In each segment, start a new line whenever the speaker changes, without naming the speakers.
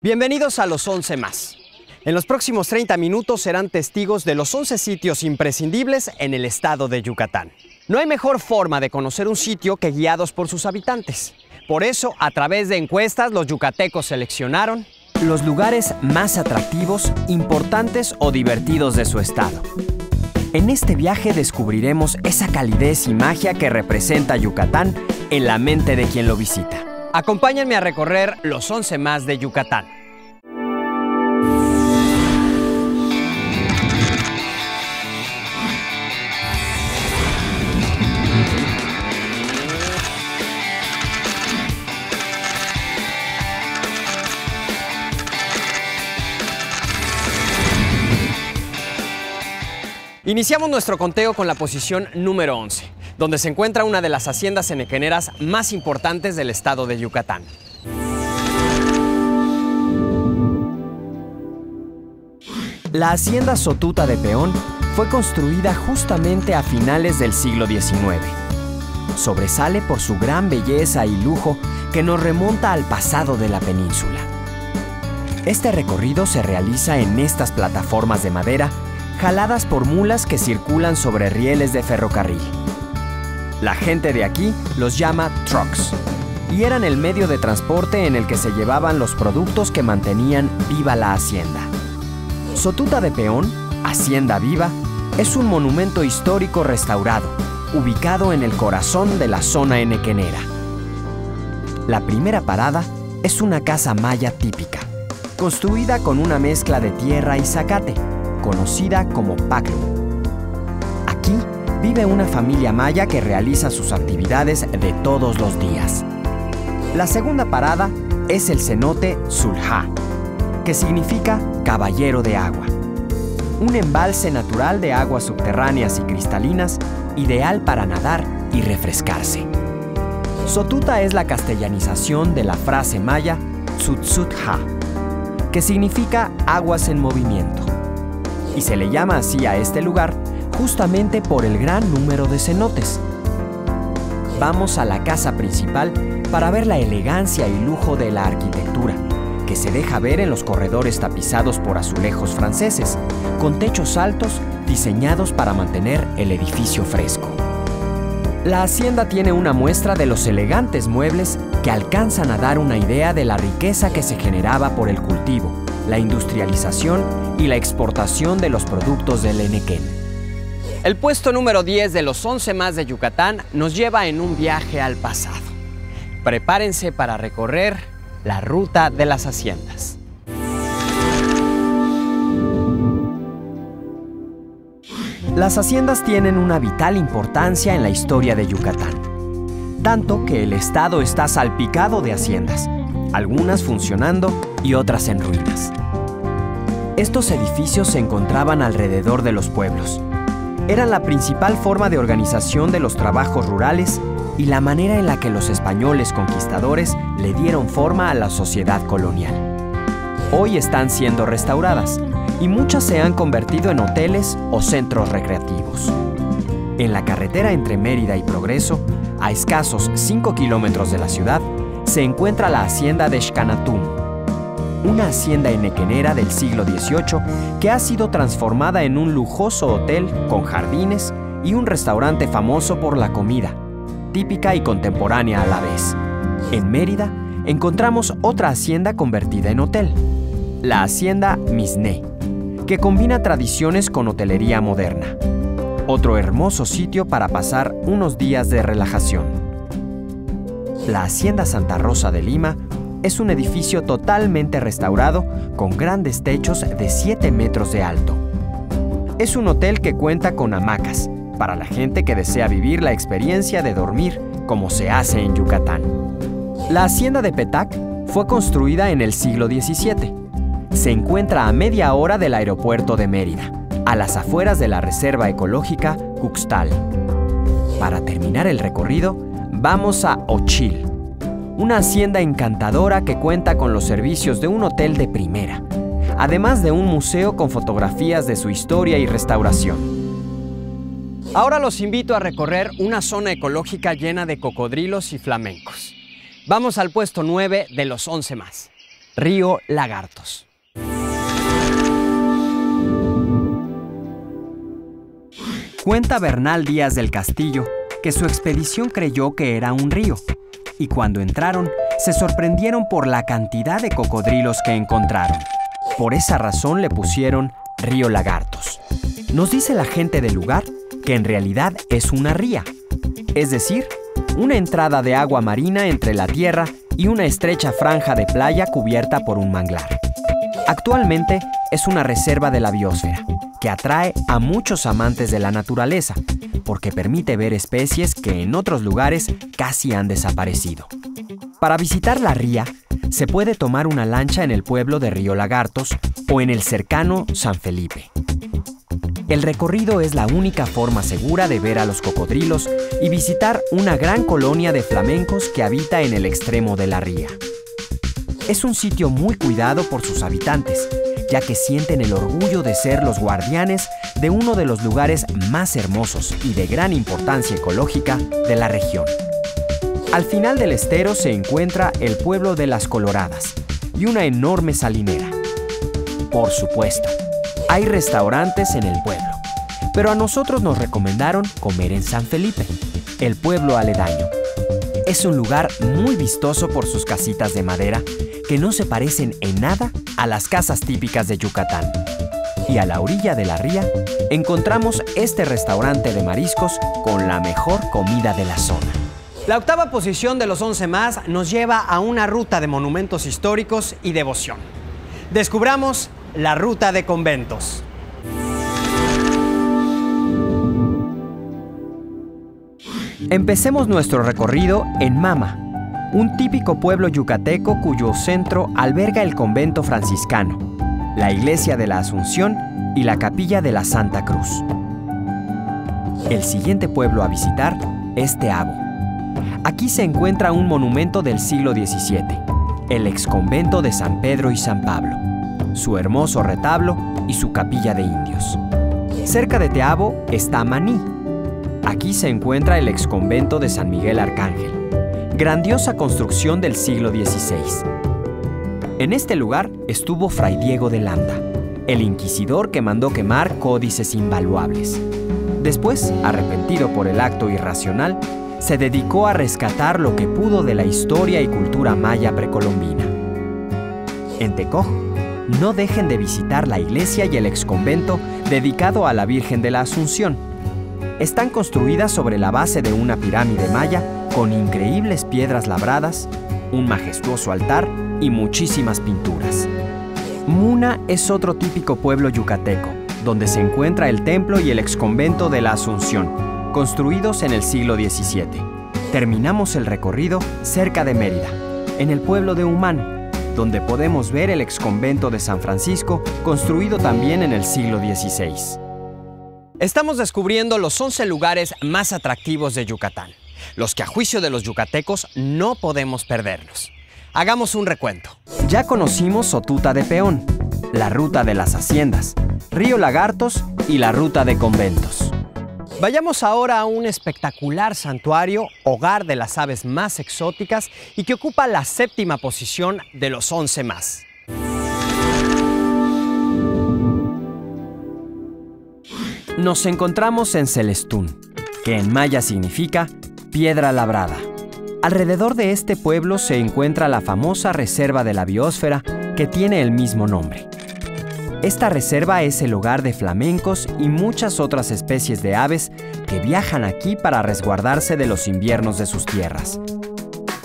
Bienvenidos a los 11 más. En los próximos 30 minutos serán testigos de los 11 sitios imprescindibles en el estado de Yucatán. No hay mejor forma de conocer un sitio que guiados por sus habitantes. Por eso, a través de encuestas, los yucatecos seleccionaron los lugares más atractivos, importantes o divertidos de su estado. En este viaje descubriremos esa calidez y magia que representa Yucatán en la mente de quien lo visita. Acompáñenme a recorrer los 11 más de Yucatán. Iniciamos nuestro conteo con la posición número 11, donde se encuentra una de las haciendas henequeneras más importantes del estado de Yucatán. La hacienda Sotuta de Peón fue construida justamente a finales del siglo XIX. Sobresale por su gran belleza y lujo que nos remonta al pasado de la península. Este recorrido se realiza en estas plataformas de madera jaladas por mulas que circulan sobre rieles de ferrocarril. La gente de aquí los llama trucks, y eran el medio de transporte en el que se llevaban los productos que mantenían viva la hacienda. Sotuta de Peón, Hacienda Viva, es un monumento histórico restaurado, ubicado en el corazón de la zona henequenera. La primera parada es una casa maya típica, construida con una mezcla de tierra y zacate, conocida como Paclu. Aquí vive una familia maya que realiza sus actividades de todos los días. La segunda parada es el cenote Zulhá, que significa caballero de agua. Un embalse natural de aguas subterráneas y cristalinas, ideal para nadar y refrescarse. Sotuta es la castellanización de la frase maya Tzutzutha, que significa aguas en movimiento. Y se le llama así a este lugar justamente por el gran número de cenotes. Vamos a la casa principal para ver la elegancia y lujo de la arquitectura, que se deja ver en los corredores tapizados por azulejos franceses, con techos altos diseñados para mantener el edificio fresco. La hacienda tiene una muestra de los elegantes muebles que alcanzan a dar una idea de la riqueza que se generaba por el cultivo, la industrialización y la exportación de los productos del Henequén. El puesto número 10 de los 11 más de Yucatán nos lleva en un viaje al pasado. Prepárense para recorrer la ruta de las haciendas. Las haciendas tienen una vital importancia en la historia de Yucatán, tanto que el estado está salpicado de haciendas, algunas funcionando y otras en ruinas. Estos edificios se encontraban alrededor de los pueblos. Eran la principal forma de organización de los trabajos rurales y la manera en la que los españoles conquistadores le dieron forma a la sociedad colonial. Hoy están siendo restauradas y muchas se han convertido en hoteles o centros recreativos. En la carretera entre Mérida y Progreso, a escasos 5 kilómetros de la ciudad, se encuentra la hacienda de Xcanatún, una hacienda henequenera del siglo XVIII que ha sido transformada en un lujoso hotel con jardines y un restaurante famoso por la comida, típica y contemporánea a la vez. En Mérida encontramos otra hacienda convertida en hotel, la hacienda Misné, que combina tradiciones con hotelería moderna. Otro hermoso sitio para pasar unos días de relajación. La hacienda Santa Rosa de Lima es un edificio totalmente restaurado con grandes techos de 7 metros de alto. Es un hotel que cuenta con hamacas para la gente que desea vivir la experiencia de dormir como se hace en Yucatán. La hacienda de Petac fue construida en el siglo XVII. Se encuentra a media hora del aeropuerto de Mérida, a las afueras de la reserva ecológica Cuxtal. Para terminar el recorrido, vamos a Ochil, una hacienda encantadora que cuenta con los servicios de un hotel de primera, además de un museo con fotografías de su historia y restauración. Ahora los invito a recorrer una zona ecológica llena de cocodrilos y flamencos. Vamos al puesto 9 de los 11 más. Río Lagartos. Cuenta Bernal Díaz del Castillo que su expedición creyó que era un río, y cuando entraron, se sorprendieron por la cantidad de cocodrilos que encontraron. Por esa razón le pusieron Río Lagartos. Nos dice la gente del lugar que en realidad es una ría, es decir, una entrada de agua marina entre la tierra y una estrecha franja de playa cubierta por un manglar. Actualmente es una reserva de la biosfera que atrae a muchos amantes de la naturaleza porque permite ver especies que en otros lugares casi han desaparecido. Para visitar la ría, se puede tomar una lancha en el pueblo de Río Lagartos o en el cercano San Felipe. El recorrido es la única forma segura de ver a los cocodrilos y visitar una gran colonia de flamencos que habita en el extremo de la ría. Es un sitio muy cuidado por sus habitantes, ya que sienten el orgullo de ser los guardianes de uno de los lugares más hermosos y de gran importancia ecológica de la región. Al final del estero se encuentra el pueblo de Las Coloradas y una enorme salinera. Por supuesto, hay restaurantes en el pueblo, pero a nosotros nos recomendaron comer en San Felipe, el pueblo aledaño. Es un lugar muy vistoso por sus casitas de madera que no se parecen en nada a las casas típicas de Yucatán. Y a la orilla de la ría encontramos este restaurante de mariscos con la mejor comida de la zona. La octava posición de los 11 más nos lleva a una ruta de monumentos históricos y devoción. Descubramos la ruta de conventos. Empecemos nuestro recorrido en Mama, un típico pueblo yucateco cuyo centro alberga el convento franciscano, la iglesia de la Asunción y la capilla de la Santa Cruz. El siguiente pueblo a visitar es Teabo. Aquí se encuentra un monumento del siglo XVII, el exconvento de San Pedro y San Pablo, su hermoso retablo y su capilla de indios. Cerca de Teabo está Maní. Aquí se encuentra el exconvento de San Miguel Arcángel, grandiosa construcción del siglo XVI. En este lugar estuvo Fray Diego de Landa, el inquisidor que mandó quemar códices invaluables. Después, arrepentido por el acto irracional, se dedicó a rescatar lo que pudo de la historia y cultura maya precolombina. En Tecoj, no dejen de visitar la iglesia y el exconvento dedicado a la Virgen de la Asunción. Están construidas sobre la base de una pirámide maya con increíbles piedras labradas, un majestuoso altar y muchísimas pinturas. Muna es otro típico pueblo yucateco, donde se encuentra el templo y el exconvento de la Asunción, construidos en el siglo XVII. Terminamos el recorrido cerca de Mérida, en el pueblo de Humán, donde podemos ver el exconvento de San Francisco, construido también en el siglo XVI. Estamos descubriendo los 11 lugares más atractivos de Yucatán, los que a juicio de los yucatecos no podemos perdernos. Hagamos un recuento. Ya conocimos Sotuta de Peón, la ruta de las haciendas, Río Lagartos y la ruta de conventos. Vayamos ahora a un espectacular santuario, hogar de las aves más exóticas y que ocupa la 7ª posición de los 11 más. Nos encontramos en Celestún, que en maya significa piedra labrada. Alrededor de este pueblo se encuentra la famosa reserva de la biosfera que tiene el mismo nombre. Esta reserva es el hogar de flamencos y muchas otras especies de aves que viajan aquí para resguardarse de los inviernos de sus tierras.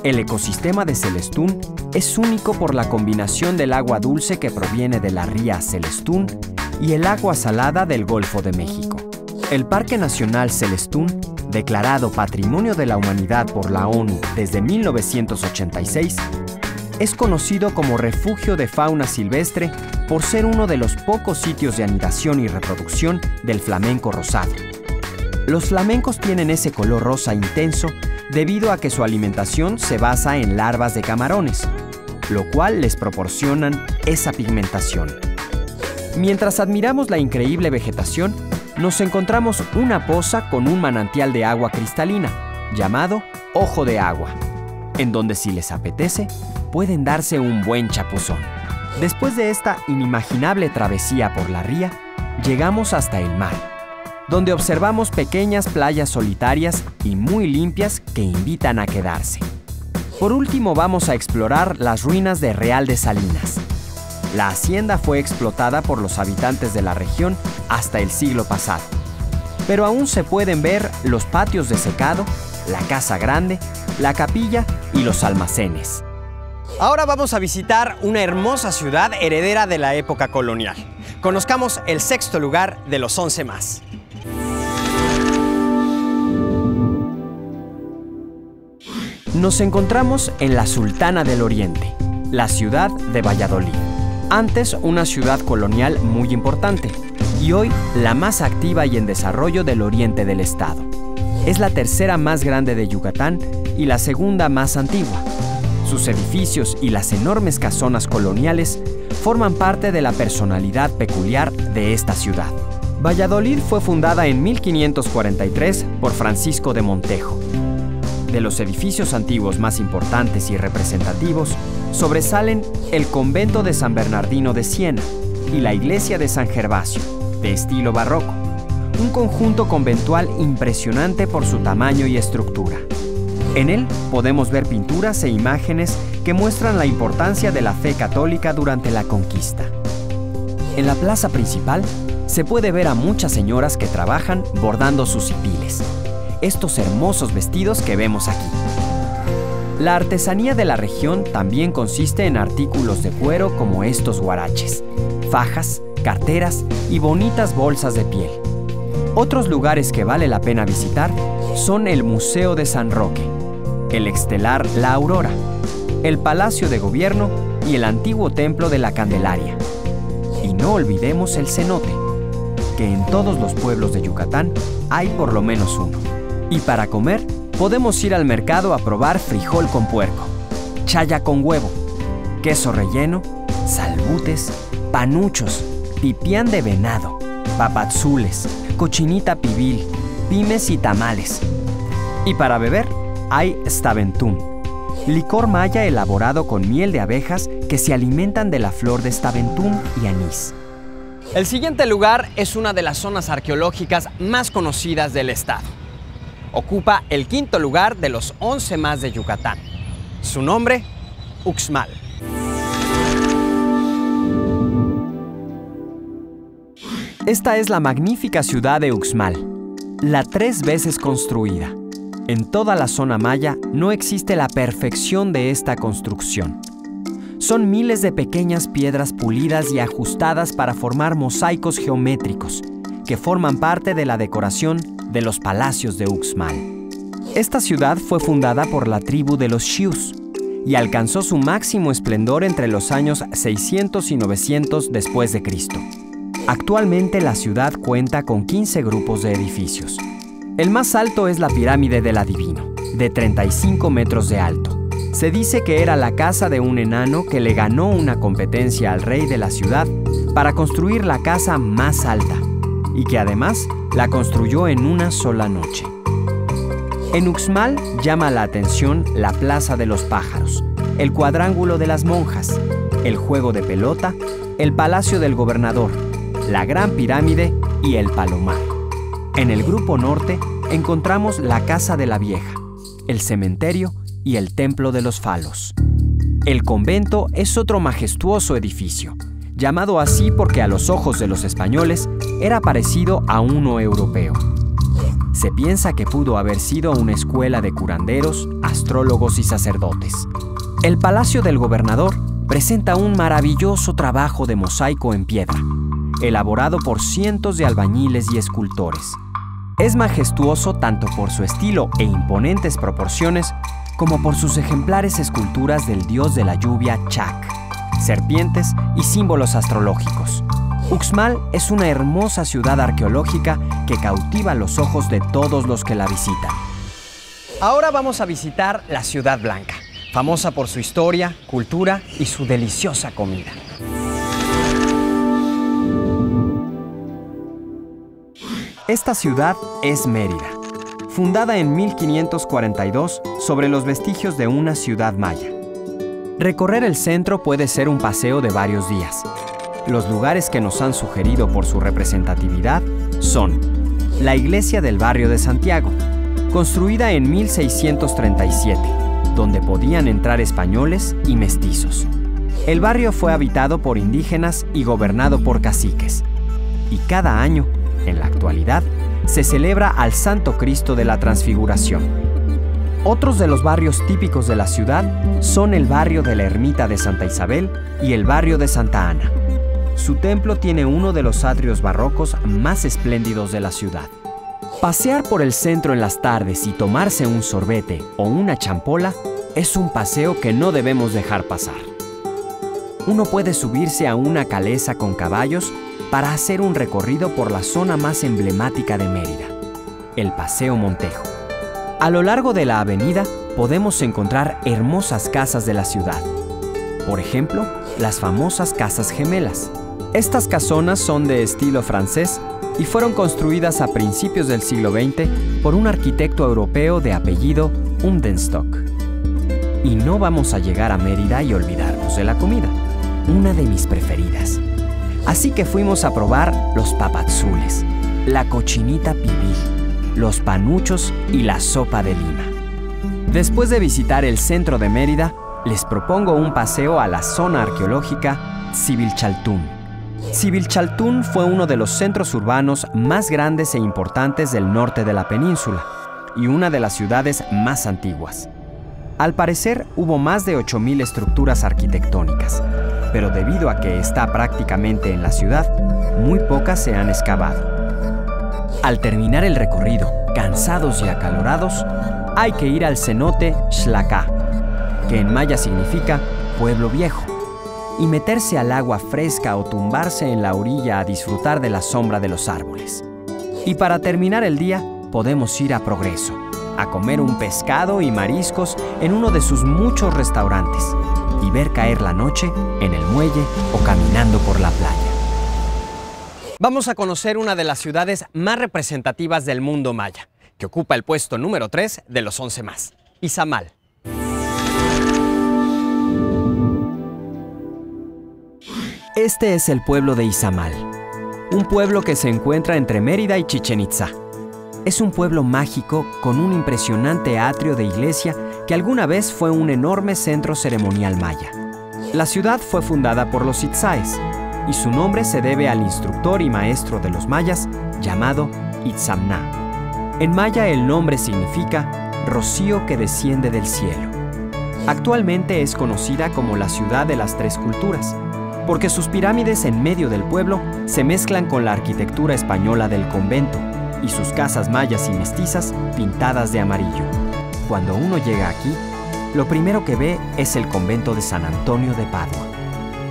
El ecosistema de Celestún es único por la combinación del agua dulce que proviene de la ría Celestún y el agua salada del Golfo de México. El Parque Nacional Celestún, declarado Patrimonio de la Humanidad por la ONU desde 1986, es conocido como refugio de fauna silvestre por ser uno de los pocos sitios de anidación y reproducción del flamenco rosado. Los flamencos tienen ese color rosa intenso debido a que su alimentación se basa en larvas de camarones, lo cual les proporcionan esa pigmentación. Mientras admiramos la increíble vegetación, nos encontramos una poza con un manantial de agua cristalina, llamado Ojo de Agua, en donde si les apetece, pueden darse un buen chapuzón. Después de esta inimaginable travesía por la ría, llegamos hasta el mar, donde observamos pequeñas playas solitarias y muy limpias que invitan a quedarse. Por último, vamos a explorar las ruinas de Real de Salinas. La hacienda fue explotada por los habitantes de la región hasta el siglo pasado, pero aún se pueden ver los patios de secado, la casa grande, la capilla y los almacenes. Ahora vamos a visitar una hermosa ciudad heredera de la época colonial. Conozcamos el sexto lugar de los 11 más. Nos encontramos en la Sultana del Oriente, la ciudad de Valladolid. Antes una ciudad colonial muy importante y hoy la más activa y en desarrollo del oriente del estado. Es la tercera más grande de Yucatán y la segunda más antigua. Sus edificios y las enormes casonas coloniales forman parte de la personalidad peculiar de esta ciudad. Valladolid fue fundada en 1543 por Francisco de Montejo. De los edificios antiguos más importantes y representativos, sobresalen el convento de San Bernardino de Siena y la iglesia de San Gervasio, de estilo barroco, un conjunto conventual impresionante por su tamaño y estructura. En él podemos ver pinturas e imágenes que muestran la importancia de la fe católica durante la conquista. En la plaza principal se puede ver a muchas señoras que trabajan bordando sus hipiles, estos hermosos vestidos que vemos aquí. La artesanía de la región también consiste en artículos de cuero como estos huaraches, fajas, carteras y bonitas bolsas de piel. Otros lugares que vale la pena visitar son el Museo de San Roque, el Extelar La Aurora, el Palacio de Gobierno y el antiguo Templo de la Candelaria. Y no olvidemos el cenote, que en todos los pueblos de Yucatán hay por lo menos uno. Y para comer, podemos ir al mercado a probar frijol con puerco, chaya con huevo, queso relleno, salbutes, panuchos, pipián de venado, papazules, cochinita pibil, pimes y tamales. Y para beber, hay Staventum, licor maya elaborado con miel de abejas que se alimentan de la flor de Staventum y anís. El siguiente lugar es una de las zonas arqueológicas más conocidas del estado. Ocupa el quinto lugar de los 11 más de Yucatán. Su nombre, Uxmal. Esta es la magnífica ciudad de Uxmal, la 3 veces construida. En toda la zona maya no existe la perfección de esta construcción. Son miles de pequeñas piedras pulidas y ajustadas para formar mosaicos geométricos que forman parte de la decoración de los palacios de Uxmal. Esta ciudad fue fundada por la tribu de los Xiús y alcanzó su máximo esplendor entre los años 600 y 900 después de Cristo. Actualmente la ciudad cuenta con 15 grupos de edificios. El más alto es la Pirámide del Adivino, de 35 metros de alto. Se dice que era la casa de un enano que le ganó una competencia al rey de la ciudad para construir la casa más alta, y que además la construyó en una sola noche. En Uxmal llama la atención la Plaza de los Pájaros, el Cuadrángulo de las Monjas, el Juego de Pelota, el Palacio del Gobernador, la Gran Pirámide y el Palomar. En el Grupo Norte encontramos la Casa de la Vieja, el cementerio y el Templo de los Falos. El convento es otro majestuoso edificio, llamado así porque a los ojos de los españoles era parecido a uno europeo. Se piensa que pudo haber sido una escuela de curanderos, astrólogos y sacerdotes. El Palacio del Gobernador presenta un maravilloso trabajo de mosaico en piedra, elaborado por cientos de albañiles y escultores. Es majestuoso tanto por su estilo e imponentes proporciones como por sus ejemplares esculturas del dios de la lluvia Chac, serpientes y símbolos astrológicos. Uxmal es una hermosa ciudad arqueológica que cautiva los ojos de todos los que la visitan. Ahora vamos a visitar la Ciudad Blanca, famosa por su historia, cultura y su deliciosa comida. Esta ciudad es Mérida, fundada en 1542 sobre los vestigios de una ciudad maya. Recorrer el centro puede ser un paseo de varios días. Los lugares que nos han sugerido por su representatividad son la iglesia del barrio de Santiago, construida en 1637, donde podían entrar españoles y mestizos. El barrio fue habitado por indígenas y gobernado por caciques. Y cada año, en la actualidad, se celebra al Santo Cristo de la Transfiguración. Otros de los barrios típicos de la ciudad son el barrio de la Ermita de Santa Isabel y el barrio de Santa Ana. Su templo tiene uno de los atrios barrocos más espléndidos de la ciudad. Pasear por el centro en las tardes y tomarse un sorbete o una champola es un paseo que no debemos dejar pasar. Uno puede subirse a una calesa con caballos para hacer un recorrido por la zona más emblemática de Mérida, el Paseo Montejo. A lo largo de la avenida podemos encontrar hermosas casas de la ciudad. Por ejemplo, las famosas Casas Gemelas. Estas casonas son de estilo francés y fueron construidas a principios del siglo XX por un arquitecto europeo de apellido Undenstock. Y no vamos a llegar a Mérida y olvidarnos de la comida, una de mis preferidas. Así que fuimos a probar los papazules, la cochinita pibil, los panuchos y la sopa de lima. Después de visitar el centro de Mérida, les propongo un paseo a la zona arqueológica Xivilchaltún. Xivilchaltún fue uno de los centros urbanos más grandes e importantes del norte de la península y una de las ciudades más antiguas. Al parecer, hubo más de 8.000 estructuras arquitectónicas, pero debido a que está prácticamente en la ciudad, muy pocas se han excavado. Al terminar el recorrido, cansados y acalorados, hay que ir al cenote Xlacá, que en maya significa pueblo viejo, y meterse al agua fresca o tumbarse en la orilla a disfrutar de la sombra de los árboles. Y para terminar el día, podemos ir a Progreso, a comer un pescado y mariscos en uno de sus muchos restaurantes y ver caer la noche en el muelle o caminando por la playa. Vamos a conocer una de las ciudades más representativas del mundo maya, que ocupa el puesto número 3 de los 11 más, Izamal. Este es el pueblo de Izamal, un pueblo que se encuentra entre Mérida y Chichén Itzá. Es un pueblo mágico con un impresionante atrio de iglesia que alguna vez fue un enorme centro ceremonial maya. La ciudad fue fundada por los itzáes y su nombre se debe al instructor y maestro de los mayas llamado Itzamná. En maya el nombre significa rocío que desciende del cielo. Actualmente es conocida como la ciudad de las tres culturas, porque sus pirámides en medio del pueblo se mezclan con la arquitectura española del convento y sus casas mayas y mestizas pintadas de amarillo. Cuando uno llega aquí, lo primero que ve es el convento de San Antonio de Padua.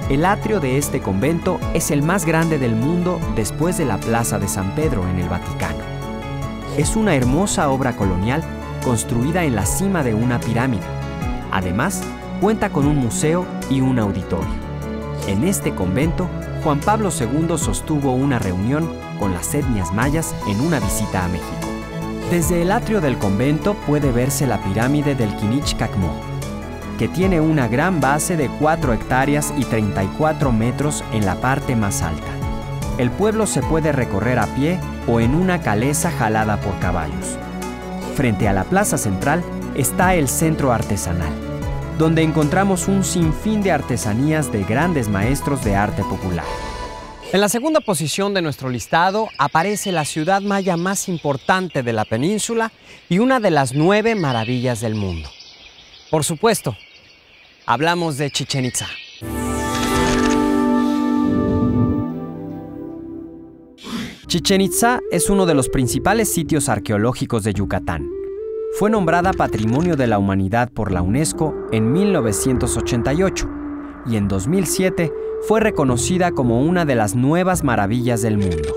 El atrio de este convento es el más grande del mundo después de la Plaza de San Pedro en el Vaticano. Es una hermosa obra colonial construida en la cima de una pirámide. Además, cuenta con un museo y un auditorio. En este convento, Juan Pablo II sostuvo una reunión con las etnias mayas en una visita a México. Desde el atrio del convento puede verse la pirámide del Quinichcacmó, que tiene una gran base de 4 hectáreas y 34 metros en la parte más alta. El pueblo se puede recorrer a pie o en una calesa jalada por caballos. Frente a la plaza central está el centro artesanal, donde encontramos un sinfín de artesanías de grandes maestros de arte popular. En la segunda posición de nuestro listado aparece la ciudad maya más importante de la península y una de las 9 maravillas del mundo. Por supuesto, hablamos de Chichén Itzá. Chichén Itzá es uno de los principales sitios arqueológicos de Yucatán. Fue nombrada Patrimonio de la Humanidad por la UNESCO en 1988 y en 2007 fue reconocida como una de las nuevas maravillas del mundo.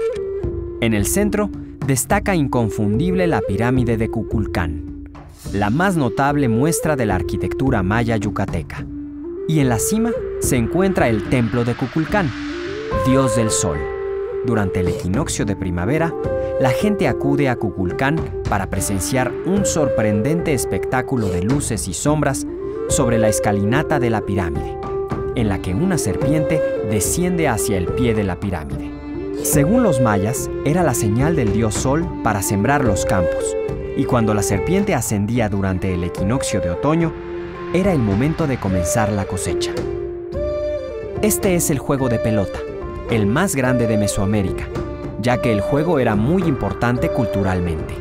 En el centro destaca inconfundible la pirámide de Kukulcán, la más notable muestra de la arquitectura maya yucateca. Y en la cima se encuentra el templo de Kukulcán, dios del sol. Durante el equinoccio de primavera, la gente acude a Kukulcán para presenciar un sorprendente espectáculo de luces y sombras sobre la escalinata de la pirámide, en la que una serpiente desciende hacia el pie de la pirámide. Según los mayas, era la señal del dios Sol para sembrar los campos, y cuando la serpiente ascendía durante el equinoccio de otoño, era el momento de comenzar la cosecha. Este es el juego de pelota, el más grande de Mesoamérica, ya que el juego era muy importante culturalmente.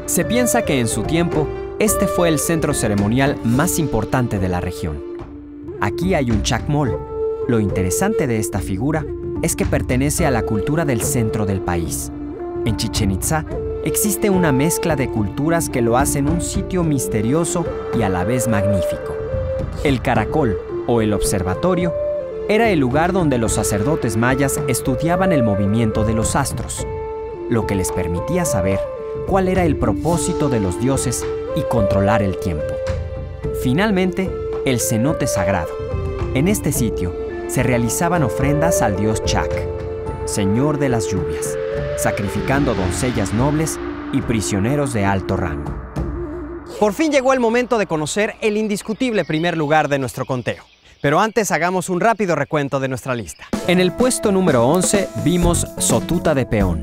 Se piensa que en su tiempo, este fue el centro ceremonial más importante de la región. Aquí hay un chacmol. Lo interesante de esta figura es que pertenece a la cultura del centro del país. En Chichén Itzá existe una mezcla de culturas que lo hacen un sitio misterioso y a la vez magnífico. El caracol, o el observatorio, era el lugar donde los sacerdotes mayas estudiaban el movimiento de los astros, lo que les permitía saber cuál era el propósito de los dioses y controlar el tiempo. Finalmente, el cenote sagrado. En este sitio se realizaban ofrendas al dios Chac, señor de las lluvias, sacrificando doncellas nobles y prisioneros de alto rango.
Por fin llegó el momento de conocer el indiscutible primer lugar de nuestro conteo. Pero antes hagamos un rápido recuento de nuestra lista.
En el puesto número 11 vimos Sotuta de Peón.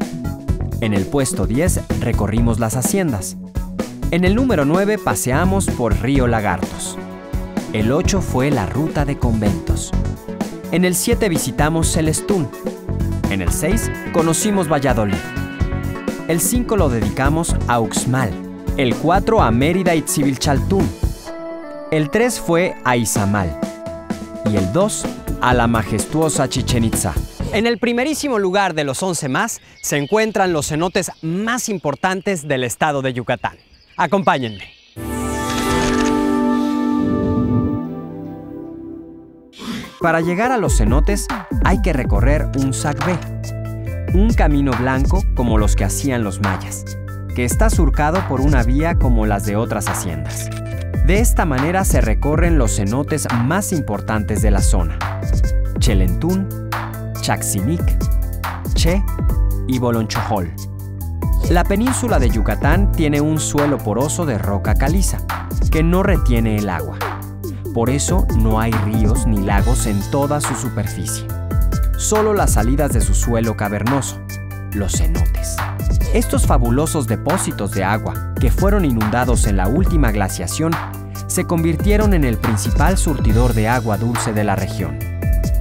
En el puesto 10 recorrimos las haciendas. En el número 9 paseamos por Río Lagartos. El 8 fue la ruta de conventos. En el 7 visitamos Celestún. En el 6 conocimos Valladolid. El 5 lo dedicamos a Uxmal. El 4 a Mérida y Tzipilchaltún. El 3 fue a Izamal. Y el 2 a la majestuosa Chichén Itzá.
En el primerísimo lugar de los 11 más se encuentran los cenotes más importantes del estado de Yucatán. Acompáñenme.
Para llegar a los cenotes hay que recorrer un sacbé, un camino blanco como los que hacían los mayas, que está surcado por una vía como las de otras haciendas. De esta manera se recorren los cenotes más importantes de la zona: Chelentún, Chaxinic, Che y Bolonchojol. La península de Yucatán tiene un suelo poroso de roca caliza, que no retiene el agua. Por eso no hay ríos ni lagos en toda su superficie. Solo las salidas de su suelo cavernoso, los cenotes. Estos fabulosos depósitos de agua, que fueron inundados en la última glaciación, se convirtieron en el principal surtidor de agua dulce de la región.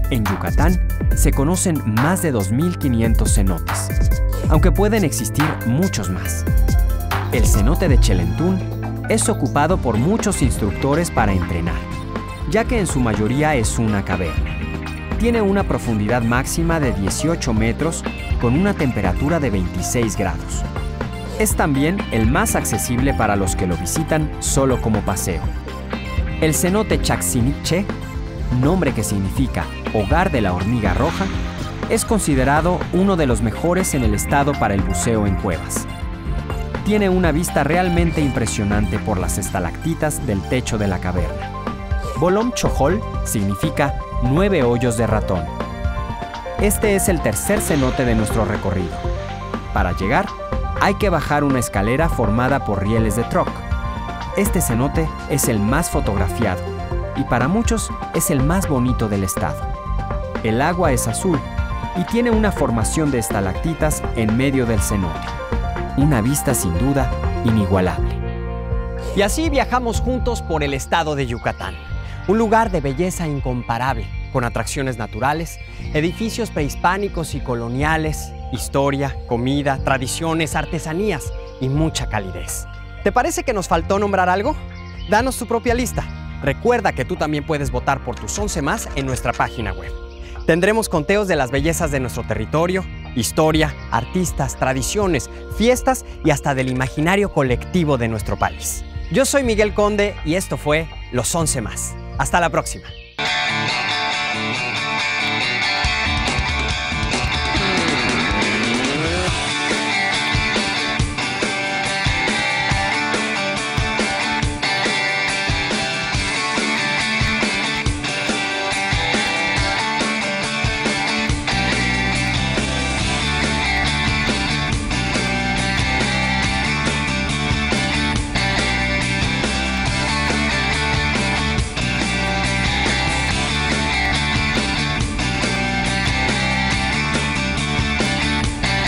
En Yucatán se conocen más de 2.500 cenotes, aunque pueden existir muchos más. El cenote de Chelentún es ocupado por muchos instructores para entrenar, ya que en su mayoría es una caverna. Tiene una profundidad máxima de 18 metros con una temperatura de 26 grados. Es también el más accesible para los que lo visitan solo como paseo. El cenote Chaxinic-Che, nombre que significa hogar de la hormiga roja, es considerado uno de los mejores en el estado para el buceo en cuevas. Tiene una vista realmente impresionante por las estalactitas del techo de la caverna. Bolonchojol significa 9 hoyos de ratón. Este es el tercer cenote de nuestro recorrido. Para llegar, hay que bajar una escalera formada por rieles de troc. Este cenote es el más fotografiado y para muchos es el más bonito del estado. El agua es azul y tiene una formación de estalactitas en medio del cenote. Una vista sin duda inigualable.
Y así viajamos juntos por el estado de Yucatán, un lugar de belleza incomparable, con atracciones naturales, edificios prehispánicos y coloniales, historia, comida, tradiciones, artesanías y mucha calidez. ¿Te parece que nos faltó nombrar algo? Danos tu propia lista. Recuerda que tú también puedes votar por tus 11 más en nuestra página web. Tendremos conteos de las bellezas de nuestro territorio, historia, artistas, tradiciones, fiestas y hasta del imaginario colectivo de nuestro país. Yo soy Miguel Conde y esto fue Los 11 más. Hasta la próxima.